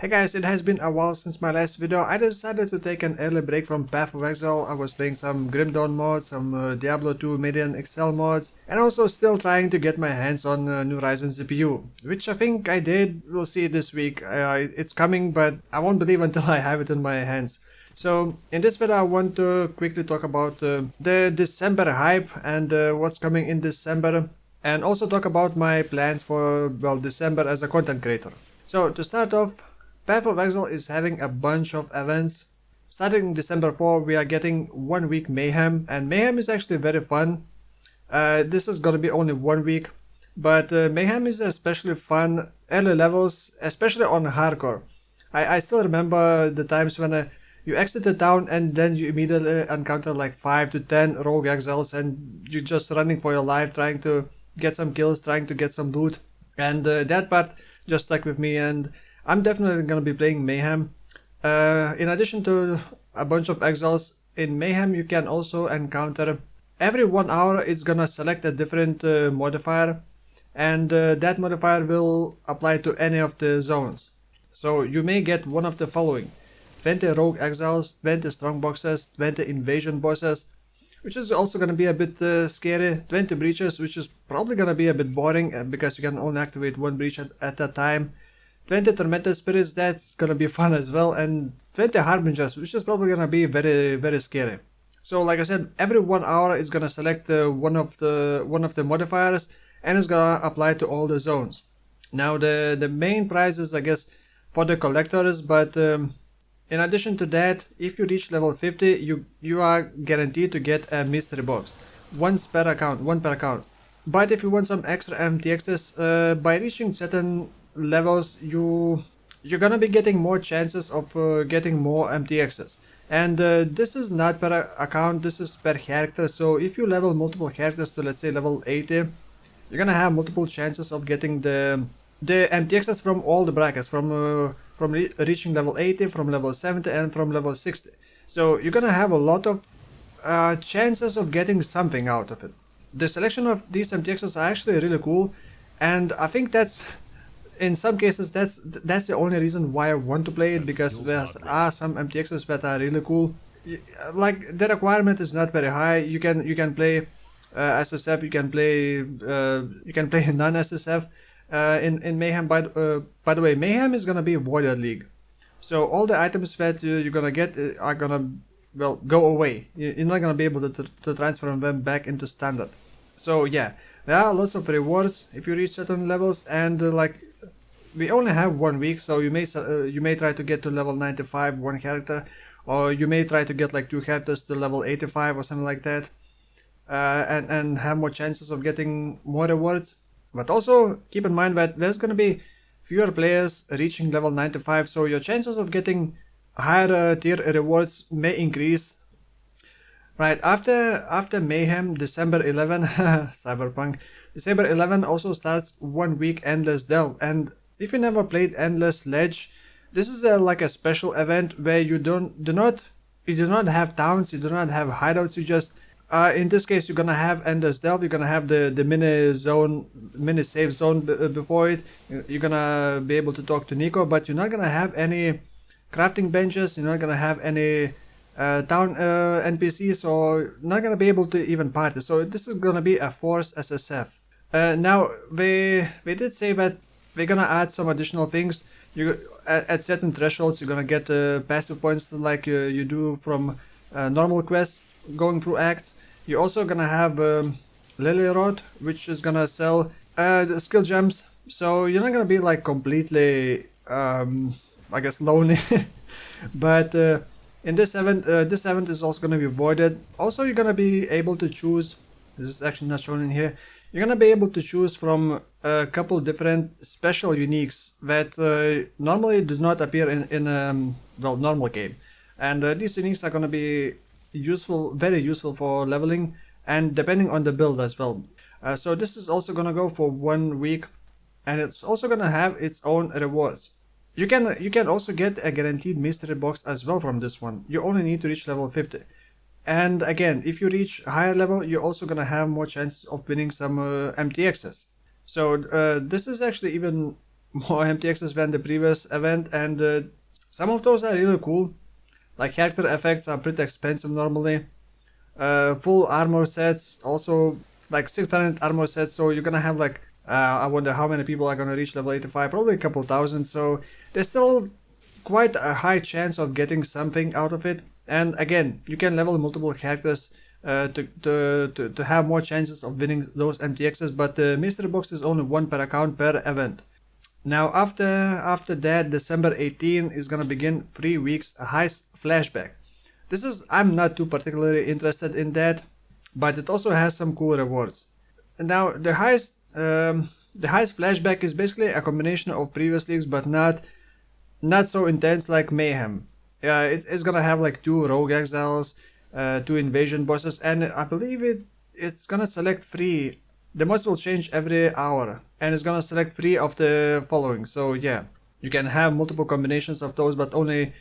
Hey guys, it has been a while since my last video. I decided to take an early break from Path of Exile. I was playing some Grim Dawn mods, some Diablo 2 Median Exile mods, and also still trying to get my hands on new Ryzen CPU, which I think I did. We'll see this week. It's coming, but I won't believe until I have it in my hands. So in this video I want to quickly talk about the December hype and what's coming in December, and also talk about my plans for, well, December as a content creator. So to start off, Path of Exile is having a bunch of events. Starting December 4, we are getting 1 week Mayhem, and Mayhem is actually very fun. This is gonna be only 1 week, but Mayhem is especially fun early levels, especially on hardcore. I still remember the times when you exit the town and then you immediately encounter like 5 to 10 rogue exiles and you're just running for your life, trying to get some kills, trying to get some loot. And that part just stuck with me, and I'm definitely gonna be playing Mayhem. In addition to a bunch of exiles, in Mayhem you can also encounter every 1 hour it's gonna select a different modifier, and that modifier will apply to any of the zones. So you may get one of the following: 20 rogue exiles, 20 strongboxes, 20 invasion bosses, which is also gonna be a bit scary, 20 breaches, which is probably gonna be a bit boring because you can only activate one breach at a time, 20 tormented spirits, that's gonna be fun as well, and 20 harbingers, which is probably gonna be very scary. So like I said, every 1 hour is gonna select one of the modifiers, and it's gonna apply to all the zones. Now the main prizes, I guess, for the collectors, but in addition to that, if you reach level 50, you are guaranteed to get a mystery box, one per account. But if you want some extra MTXs, by reaching certain levels you're gonna be getting more chances of getting more MTXs, and this is not per account, this is per character. So if you level multiple characters to, let's say, level 80, you're gonna have multiple chances of getting the MTXs from all the brackets, from reaching level 80, from level 70, and from level 60. So you're gonna have a lot of chances of getting something out of it. The selection of these MTXs are actually really cool, and I think that's, in some cases, that's the only reason why I want to play it, because there are some MTXs that are really cool. Like, the requirement is not very high. You can play SSF, you can play non-SSF in Mayhem. By the way, Mayhem is gonna be Warrior League, so all the items that you're gonna get are gonna, well, go away. You're not gonna be able to transfer them back into standard. So yeah, there are lots of rewards if you reach certain levels, and like, we only have 1 week, so you may try to get to level 95 one character, or you may try to get like 2 characters to level 85 or something like that, and have more chances of getting more rewards. But also keep in mind that there's gonna be fewer players reaching level 95, so your chances of getting higher tier rewards may increase. Right, after Mayhem, December 11, Cyberpunk, December 11 also starts 1 week Endless Delve, and if you never played Endless Ledge, this is like a special event where you do not have towns, you do not have hideouts, you just, in this case, you're gonna have Endless Delve, you're gonna have the mini save zone before it, you're gonna be able to talk to Nico, but you're not gonna have any crafting benches, you're not gonna have any town NPCs, or not gonna be able to even party. So this is gonna be a forced SSF. Now they did say that they're gonna add some additional things. You at certain thresholds you're gonna get passive points like you do from normal quests going through acts. You're also gonna have Lily Rod, which is gonna sell the skill gems. So you're not gonna be like completely I guess lonely. But in this event is also gonna be voided. Also, you're gonna be able to choose. This is actually not shown in here. You're gonna be able to choose from a couple different special uniques that normally do not appear in well, normal game, and these uniques are gonna be useful, very useful for leveling, and depending on the build as well. So this is also gonna go for 1 week, and it's also gonna have its own rewards. You can also get a guaranteed mystery box as well from this one. You only need to reach level 50. And again, if you reach higher level, you're also gonna have more chances of winning some MTXs. So this is actually even more MTXs than the previous event, and some of those are really cool. Like character effects are pretty expensive normally. Full armor sets, also like 600 armor sets, so you're gonna have like, I wonder how many people are gonna reach level 85, probably a couple thousand, so there's still quite a high chance of getting something out of it. And again, you can level multiple characters to have more chances of winning those MTXs, but the mystery box is only one per account per event. Now after that, December 18 is gonna begin 3 weeks a heist flashback. I'm not too particularly interested in that, but it also has some cool rewards. And now the heist flashback is basically a combination of previous leagues, but not so intense like Mayhem. It's gonna have like 2 rogue exiles, 2 invasion bosses, and I believe it's gonna select 3. The mods will change every hour, and it's gonna select 3 of the following. So yeah, you can have multiple combinations of those, but only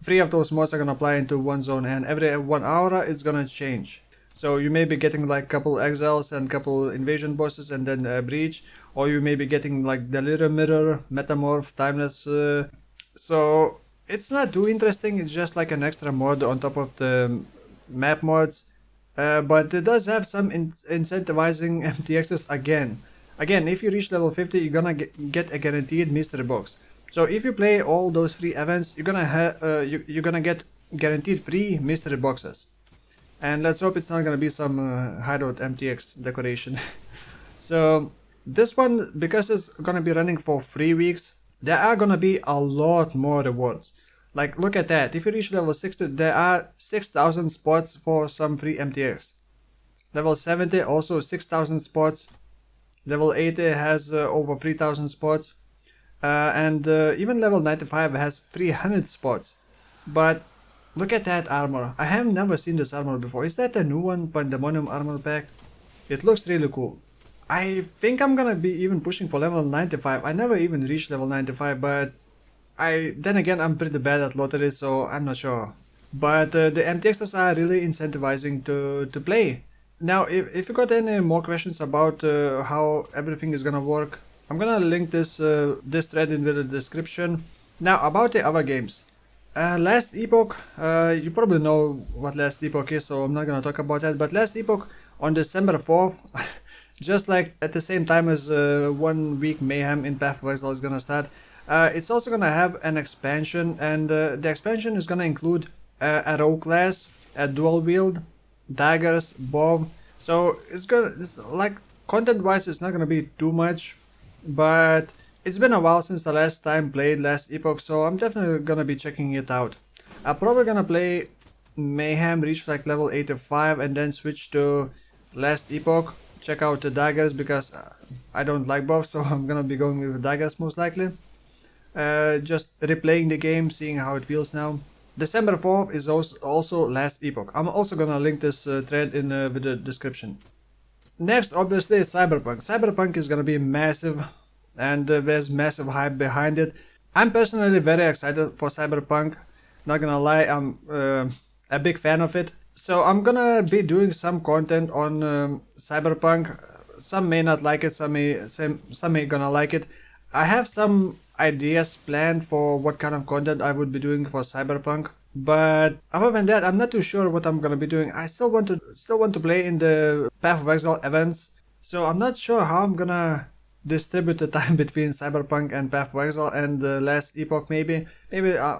3 of those mods are gonna apply into one zone, and every 1 hour it's gonna change. So you may be getting like couple exiles and couple invasion bosses, and then breach, or you may be getting like delirium mirror, metamorph, timeless. So it's not too interesting. It's just like an extra mod on top of the map mods. But it does have some incentivizing MTXs again. Again, if you reach level 50, you're gonna get a guaranteed mystery box. So if you play all those 3 events, you're gonna get guaranteed 3 mystery boxes. And let's hope it's not gonna be some hideout MTX decoration. So this one, because it's gonna be running for 3 weeks, there are gonna be a lot more rewards. Like, look at that. If you reach level 60, there are 6,000 spots for some free MTX. Level 70, also 6,000 spots. Level 80 has over 3,000 spots. And even level 95 has 300 spots. But look at that armor. I have never seen this armor before. Is that a new one, Pandemonium armor pack? It looks really cool. I think I'm gonna be even pushing for level 95. I never even reached level 95, but then again, I'm pretty bad at lottery, so I'm not sure. But the MTXs are really incentivizing to play. Now, if you got any more questions about how everything is gonna work, I'm gonna link this thread in the description. Now, about the other games. Last Epoch, you probably know what Last Epoch is, so I'm not gonna talk about that. But Last Epoch on December 4th, just like at the same time as 1 week Mayhem in Path of Exile is gonna start, it's also gonna have an expansion, and the expansion is gonna include a rogue class, a dual wield, daggers, bow. So it's like content wise, it's not gonna be too much, but it's been a while since the last time played Last Epoch, so I'm definitely gonna be checking it out. I'm probably gonna play Mayhem, reach like level 85, and then switch to Last Epoch. Check out the daggers, because I don't like both, so I'm gonna be going with daggers most likely. Just replaying the game, seeing how it feels now. December 4th is also Last Epoch. I'm also gonna link this thread in with the description. Next, obviously, is Cyberpunk. Cyberpunk is gonna be massive, and there's massive hype behind it. I'm personally very excited for Cyberpunk. Not gonna lie, I'm a big fan of it. So I'm gonna be doing some content on Cyberpunk. Some may not like it, some may gonna like it. I have some ideas planned for what kind of content I would be doing for Cyberpunk, but other than that, I'm not too sure what I'm gonna be doing. I still want to play in the Path of Exile events, so I'm not sure how I'm gonna distribute the time between Cyberpunk and Path of Exile and Last Epoch. Maybe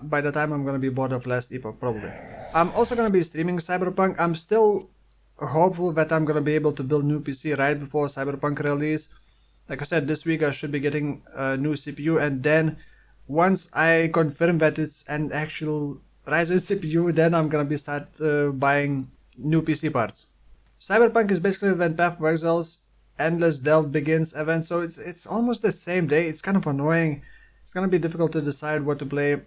by the time I'm gonna be bored of Last Epoch, probably. I'm also gonna be streaming Cyberpunk. I'm still hopeful that I'm gonna be able to build new PC right before Cyberpunk release. Like I said, this week I should be getting a new CPU, and then once I confirm that it's an actual Ryzen CPU, then I'm gonna be start buying new PC parts. Cyberpunk is basically when Path of Exile's Endless Delve begins event, so it's almost the same day. It's kind of annoying. It's gonna be difficult to decide what to play.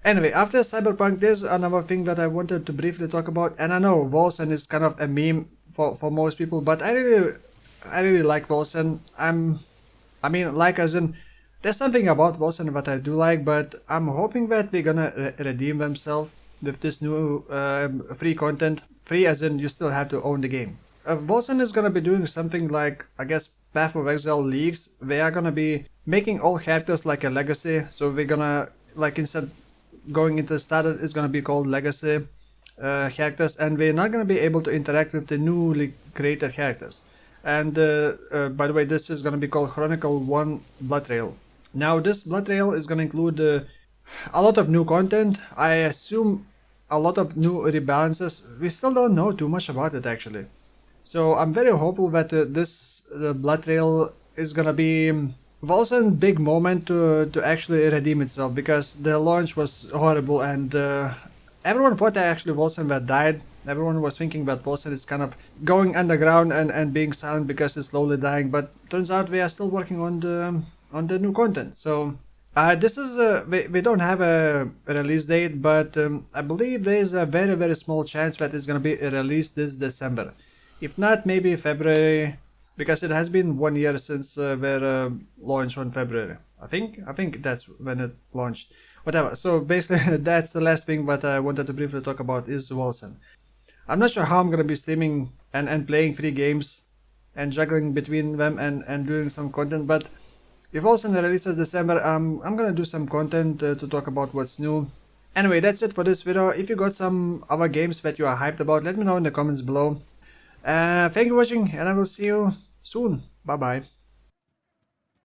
Anyway, after Cyberpunk, there's another thing that I wanted to briefly talk about, and I know Wolcen is kind of a meme for most people, but I really like Wolcen. I mean, like as in, there's something about Wolcen that I do like, but I'm hoping that they're gonna redeem themselves with this new free content. Free as in you still have to own the game. Wolcen is gonna be doing something like, I guess, Path of Exile leagues. They are gonna be making all characters like a legacy. So we're gonna, like, instead going into starter, it's gonna be called legacy characters, and we're not gonna be able to interact with the newly created characters. And by the way, this is gonna be called Chronicle 1 Blood Trail. Now this Blood Trail is gonna include a lot of new content. I assume a lot of new rebalances. We still don't know too much about it actually. So I'm very hopeful that this Blood Trail is gonna be Wolcen's big moment to actually redeem itself, because the launch was horrible, and everyone thought that actually Wolcen had died. Everyone was thinking that Wolcen is kind of going underground and being silent because it's slowly dying, but turns out we are still working on the new content. So this is we don't have a release date, but I believe there is a very small chance that it's gonna be released this December. If not, maybe February, because it has been 1 year since their launch on February. I think that's when it launched. Whatever. So basically, that's the last thing that I wanted to briefly talk about is Wolcen. I'm not sure how I'm gonna be streaming and playing 3 games and juggling between them and doing some content, but if Wolcen releases December, I'm gonna do some content to talk about what's new. Anyway, that's it for this video. If you got some other games that you are hyped about, let me know in the comments below. Thank you for watching, and I will see you soon. Bye bye.